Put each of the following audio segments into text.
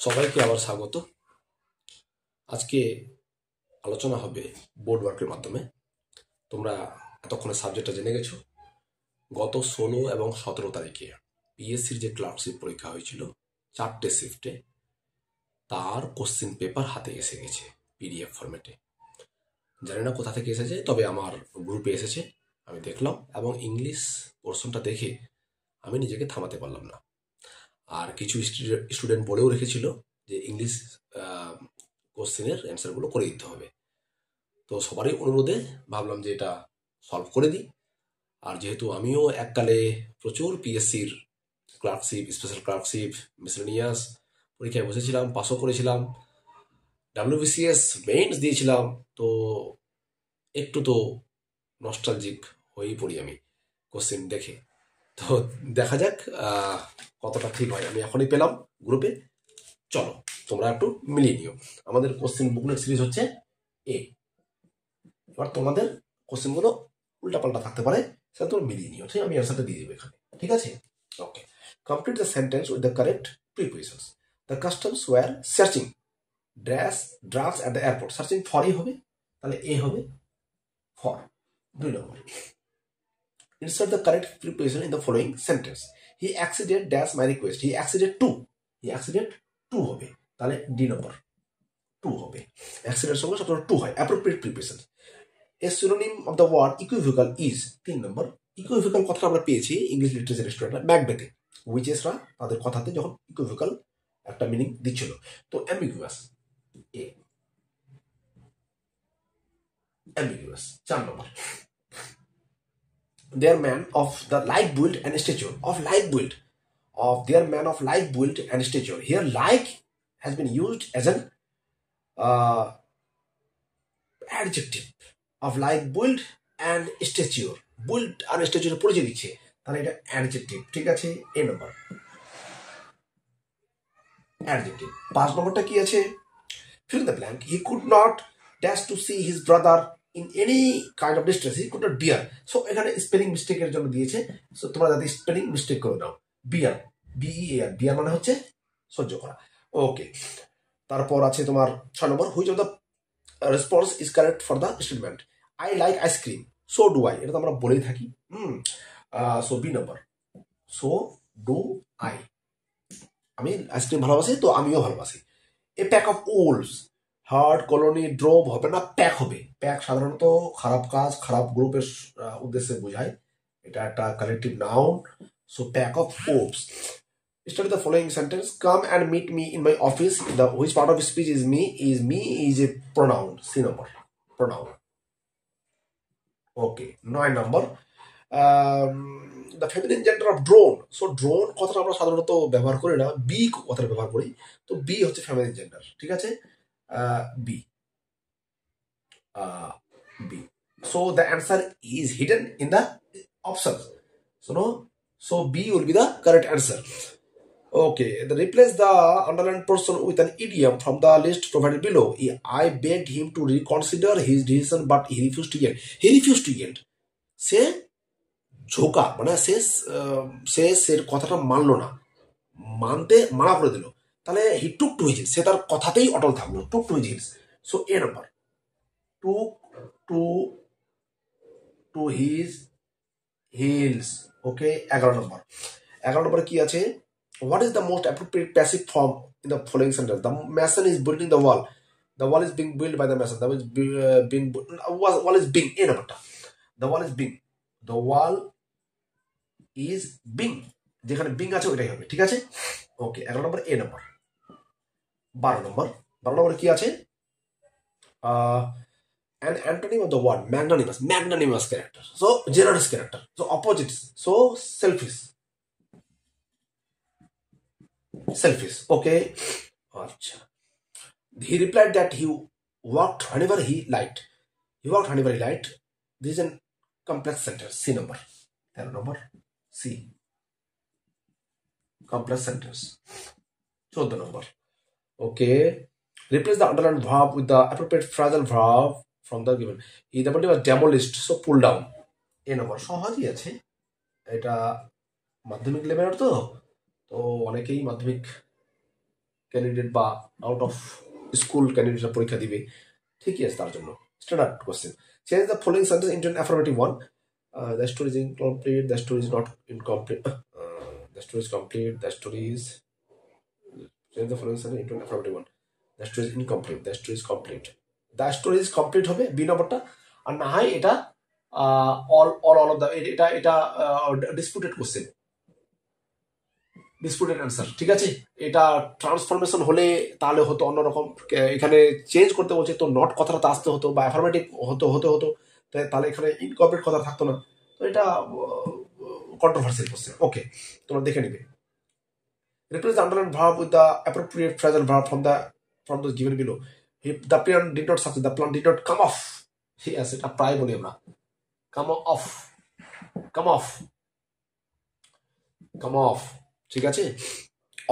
সবাইকে আবার স্বাগত। আজকে আলোচনা হবে বোর্ড ওয়ার্কের মাধ্যমে। তোমরা এতক্ষণে সাবজেক্টটা জেনে গেছো। গত 16 এবং 17 তারিখে পিএসসির যে ক্লার্কশিপ পরীক্ষা হয়েছিল 4টে শিফটে, তার কোশ্চেন পেপার হাতে এসে গেছে পিডিএফ ফরম্যাটে। জানি না কোথা থেকে এসেছে, তবে আমার গ্রুপে এসেছে, আমি দেখলাম এবং ইংলিশ পোর্শনটা দেখে আমি নিজেকে থামাতে পারলাম না। আর কিছু স্টুডেন্ট বলেও রেখেছিল যে ইংলিশ কোশ্চেনের অ্যান্সারগুলো করে দিতে হবে। তো সবারই অনুরোধে ভাবলাম যে এটা সলভ করে দিই। আর যেহেতু আমিও এককালে প্রচুর পিএসসির ক্লার্কশিপ, স্পেশাল ক্লার্কশিপ, মিসেলেনিয়াস পরীক্ষায় বসেছিলাম, পাসও করেছিলাম, ডাব্লিউবিসিএস মেইনস দিয়েছিলাম, তো একটু তো নস্টালজিক হয়েই পড়ি আমি কোশ্চেন দেখে। তো দেখা যাক কতটা ঠিক হয়। আমি এখনই পেলাম গ্রুপে, চলো তোমরা একটু মিলিয়ে নিও। আমাদের কোশ্চেন বুকলেট সিরিজ হচ্ছে এ। এবার তোমাদের কোশ্চেনগুলো উল্টাপাল্টা থাকতে পারে, সেটা তোমরা মিলিয়ে নিও। ঠিক, আমি অ্যান্সারটা দিয়ে দেবো এখানে, ঠিক আছে? Okay, complete the sentence with the correct prepositions. The customs were searching drugs at the airport. Searching ফরই হবে, তাহলে এ হবে for. 2 number, insert the correct preposition in the following sentence. He acceded dash my request. He acceded to হবে, তাহলে D নম্বর 2 হবে। acceded সঙ্গে সবসময় 2 হয়। appropriate preposition. A synonym of the word equivocal is 3 number. Equivocal কথাটা আমরা পেয়েছি English literature স্টুডেন্টরা ম্যাকবেথে, উইচেসরা তাদের কথাতে যখন ইকুইভোকাল একটা মিনিং দিচ্ছিল। তো ambiguous, A ambiguous. 4 number, their man of the like build and stature. Of like build, of their man of like build and stature. Here like has been used as an adjective of like build and stature. build and stature পরিচয় দিচ্ছে, তাহলে এটা adjective, ঠিক আছে? এ নম্বর adjective। 5 নম্বরটা কি আছে? fill in the blank. He could not dash to see his brother in any kind of distress. He could not bear. So এখানে স্পেলিং মিস্টেকের জন্য দিয়েছে, সো তোমরা যাতে স্পেলিং মিস্টেক করে দাও। বিয়ার, বিইএআর, বিয়ার মানে হচ্ছে সহ্য করা। ওকে, তারপর আছে তোমার 6 number, which of the response is correct for the statement. I like ice cream, so do I, এটা তো আমরা বলেই থাকি। So B number, so do I, আমি আইসক্রিম ভালোবাসি, তো আমিও ভালোবাসি। A pack of wolves, herd colony drove হবে না, প্যাক হবে। প্যাক সাধারণত খারাপ কাজ, খারাপ গ্রুপের উদ্দেশ্যে বোঝায়, এটা একটা collective noun. So pack of ওপস। Study the following sentence. Come and meet me in my office. The which part of speech is me? Is a pronoun. C number, pronoun. Okay, 9 number. The feminine gender of drone. So drone কথাটা আমরা সাধারণত ব্যবহার করি না, B কথাটা ব্যবহার করি। তো বি হচ্ছে ফেমিনিন জেন্ডার, ঠিক আছে? B, B. So the answer is hidden in the options. So B will be the correct answer. Okay, replace the underlined portion with an idiom from the list provided below. I begged him to reconsider his decision, but he refused to yield. He refused to yield. সে ঝোঁকা, মানে সে কথাটা মানলো না, মানতে মানা করে দিল, তাহলে he took to his heels, সে তার কথাতেই অটল থাকলো, took to his heels. So A number, took to his heels. Okay, 11 number. 11 নম্বরে কি আছে? What is the most appropriate passive form in the following sentence? The mason is building the wall. The wall is being built by the mason. The wall is being. A number. The wall is being. The wall is being. যেখানে being আছে ওইটাই হবে, ঠিক আছে? ওকে, 11 নম্বর এ নম্বর। 12 নম্বর। 12 নম্বরে কি আছে? An antonym of the word magnanimous. Magnanimous character. So generous character. So opposites. So selfish. Selfish. Okay. Achha. He replied that he walked whenever he liked. He walked whenever he liked. This is a complex sentence. C number. 13 number. C. Complex sentence. 14 number. Okay. Replace the underlined verb with the appropriate phrasal verb from the given. The body was demolished, so pull down. A number. সহজই আছে, এটা মাধ্যমিক লেভেলের তো অনেকেই মাধ্যমিক candidate বা out of school ক্যান্ডিডেটরা পরীক্ষা দিবে, ঠিকই আছে তার জন্য standard question. Change the following sentence into an affirmative one. The story is incomplete, the story is not incomplete, the story is complete, the story is, change the following sentence into an affirmative one. The story is incomplete, the story is complete, the story is complete হবে B নম্বরটা। আর না হয় এটা all of the, এটা disputed question, disputed answer, ঠিক আছে। এটা transformation হলে তাহলে হতো অন্যরকম, এখানে চেঞ্জ করতে বলছে তো নট কথাটা আসতে হতো বা অ্যাফার্মেটিভ হতো, তাহলে এখানে ইনকমপ্লিট কথা থাকতো না। তো এটা কন্ট্রোভার্সিয়াল কোশ্চেন। ওকে, তোমরা দেখে নিবে। Replace the underlined verb with the appropriate phrasal verb from those given below. The plan did not succeed, the plan did not come off. Yes, এটা প্রায় বলি আমরা, come off, come off, come off, ঠিক আছে,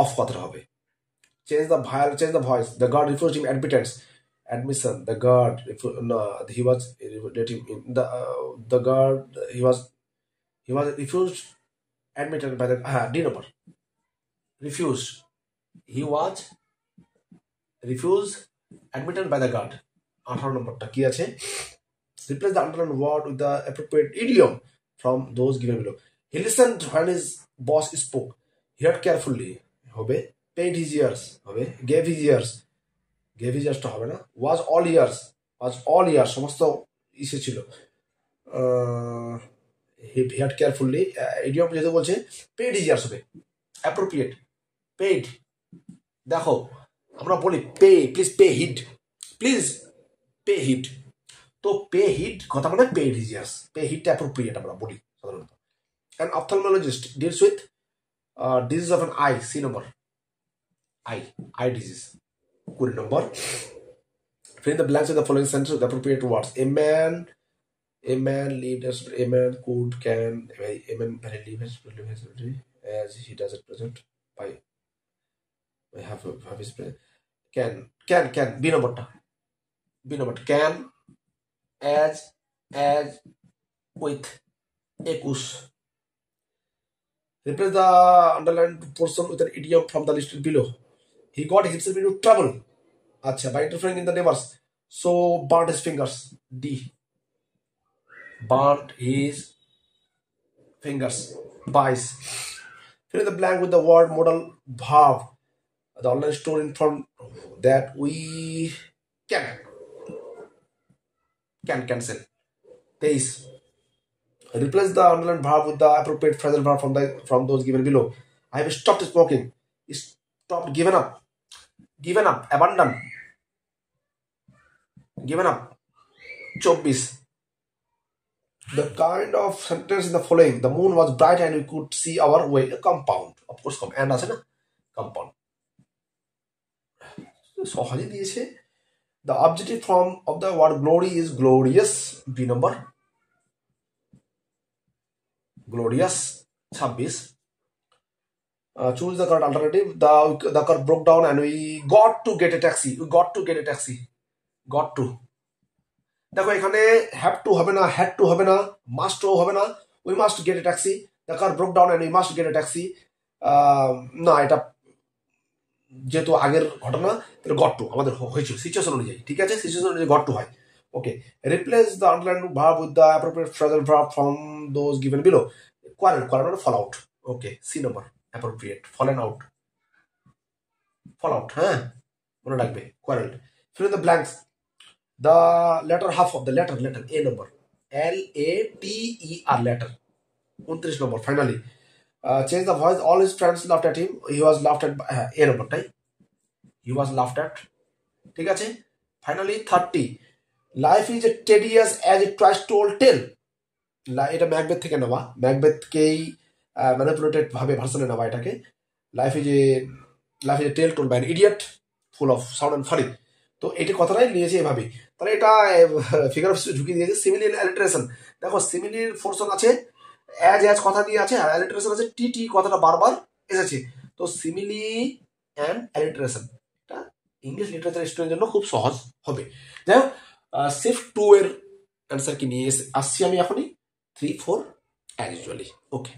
of কথাটা হবে। Change the voice. The guard refused him admission. The guard he was let him in. The guard he was refused admitted by the D number. Refused. He was refused admitted by the guard. 18 নম্বরটা কি আছে? Replace the underlined word with the appropriate idiom from those given below. He listened when his boss spoke. He heard carefully. হবে paid his ears. হবে gave his ears. Gave his ears টা হবে না। Was all ears. Was all ears. সমস্ত ইসে ছিল। He heard carefully. Idiom যেহেতু বলছে paid his ears হবে। Appropriate. Paid. দেখো আমরা বলি pay, please pay heed, please pay heed. তো পে হিড কথা মানে পেড হিজ ইয়ার্স, পে হিডটা অ্যাপ্রোপ্রিয়েট আমরা বলি সাধারণত। An ophthalmologist deals with disease of an eye, C number, eye disease. 20 number, fill in the blanks in the following sentence with appropriate words. A man lived as a man could can a man live as he does at present by have his present can B numberটা can as with 21. Replace the underlined portion with an idiom from the listed below. He got himself into trouble, acha, by interfering in the neighbors, so burnt his fingers. D, burnt his fingers. Bias. Fill in the blank with the word modal verb. The online store informed that we can cancel. 23. Replace the underlined verb with the appropriate phrasal verb from those given below. I have stopped smoking. Stopped, given up, abandoned, given up. 24. The kind of sentence in the following: the moon was bright and we could see our way. A compound, of course, and আছে না compound. সহজে দিয়েছে। The objective form of the word glory is glorious. B number, glorious. 26. Choose the correct alternative. The car broke down and we got to get a taxi. Got to. দেখো এখানে have to হবে না, had to হবে না, মাস্টও হবে না। We must get a taxi. The car broke down and we must get a taxi. না, এটা যেহেতু আগের ঘটনা, তাহলে গট টু আমাদের হয়েছিল সিচুয়েশন অনুযায়ী, ঠিক আছে, সিচুয়েশন অনুযায়ী গট টু হয়। Okay, replace the underlined verb with the appropriate phrasal verb from those given below. Quarrel মানে fall out. Okay, C number, appropriate, fallen out, fall out, হ্যাঁ মনে রাখবে, quarrel. Fill in the blanks. The latter half of the letter A number, LATER, letter. 29 number, finally. Change the voice. All his friends laughed at him. He was laughed at by A number, right? He was laughed at. ঠিক আছে? Finally 30. Life is as tedious as a twice told tale. এটা Macbeth থেকে নেওয়া, ম্যাকবেথকেই manipulated ভাবে ভার্সনে নেওয়া এটাকে। Life is a tale told by an idiot, full of sound and funny. তো এটি কথাটাই নিয়েছে এভাবে। তাহলে এটা ফিগার অফ স্পিচ ঢুকিয়ে দিয়েছে। সিমিলি অ্যালিটারেশন, দেখো সিমিলির ফোরশন আছে, অ্যাজ কথা দিয়ে আছে, আর অ্যালিটারেশন আছে, টি কথাটা বারবার এসেছে। তো সিমিলি অ্যান্ড অ্যালিটারেশন, এটা ইংলিশ লিটারেচার স্টুডেন্টের জন্য খুব সহজ হবে। যাই হোক, শিফট 2 এর অ্যান্সার কি নিয়ে আসছি আমি এখনই, 3, 4 অ্যাজ ইউজুয়ালি। ওকে।